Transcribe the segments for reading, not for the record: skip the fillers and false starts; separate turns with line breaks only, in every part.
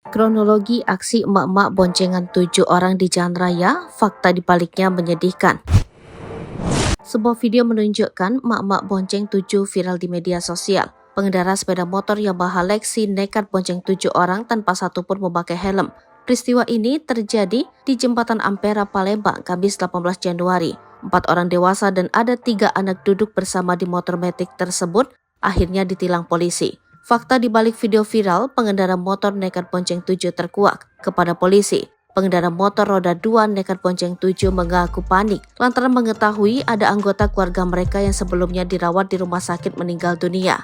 Kronologi aksi emak-emak boncengan 7 orang di jalan raya, fakta di baliknya menyedihkan. Sebuah video menunjukkan emak-emak bonceng 7 viral di media sosial. Pengendara sepeda motor Yamaha Lexi nekat bonceng 7 orang tanpa satupun memakai helm. Peristiwa ini terjadi di Jembatan Ampera, Palembang, Kamis 18 Januari. 4 orang dewasa dan ada 3 anak duduk bersama di motor metik tersebut akhirnya ditilang polisi. Fakta di balik video viral, pengendara motor nekat bonceng 7 terkuak. Kepada polisi, pengendara motor roda 2 nekat bonceng 7 mengaku panik lantaran mengetahui ada anggota keluarga mereka yang sebelumnya dirawat di rumah sakit meninggal dunia.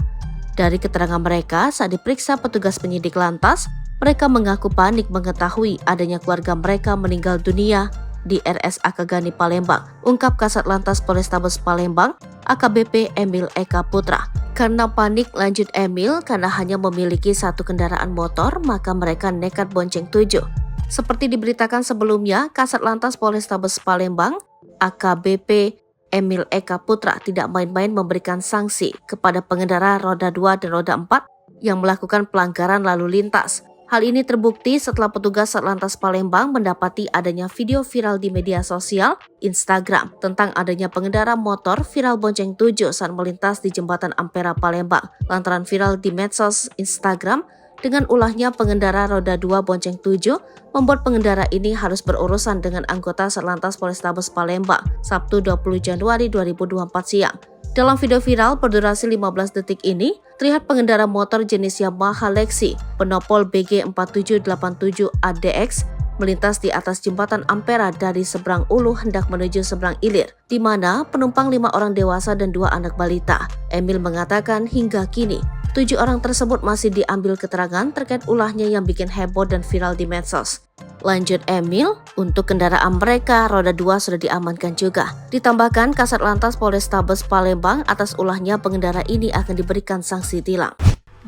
Dari keterangan mereka saat diperiksa petugas penyidik lantas, mereka mengaku panik mengetahui adanya keluarga mereka meninggal dunia di RSAK Gani Palembang, ungkap Kasat Lantas Polrestabes Palembang, AKBP Emil Eka Putra. Karena panik, lanjut Emil, karena hanya memiliki 1 kendaraan motor, maka mereka nekat bonceng 7. Seperti diberitakan sebelumnya, Kasat Lantas Polrestabes Palembang, AKBP Emil Eka Putra tidak main-main memberikan sanksi kepada pengendara roda 2 dan roda 4 yang melakukan pelanggaran lalu lintas. Hal ini terbukti setelah petugas Satlantas Palembang mendapati adanya video viral di media sosial Instagram tentang adanya pengendara motor viral bonceng 7 saat melintas di Jembatan Ampera Palembang. Lantaran viral di medsos Instagram dengan ulahnya pengendara roda 2 bonceng 7 membuat pengendara ini harus berurusan dengan anggota Satlantas Polrestabes Palembang Sabtu 20 Januari 2024 siang. Dalam video viral berdurasi 15 detik ini, terlihat pengendara motor jenis Yamaha Lexi penopol BG4787 ADX melintas di atas jembatan Ampera dari seberang Ulu hendak menuju seberang Ilir, di mana penumpang 5 orang dewasa dan 2 anak balita. Emil mengatakan hingga kini, 7 orang tersebut masih diambil keterangan terkait ulahnya yang bikin heboh dan viral di medsos. Lanjut Emil, untuk kendaraan mereka, roda 2 sudah diamankan juga. Ditambahkan, Kasat Lantas Polrestabes Palembang atas ulahnya pengendara ini akan diberikan sanksi tilang.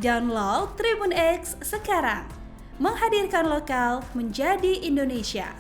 Download Tribun X sekarang, menghadirkan lokal menjadi Indonesia.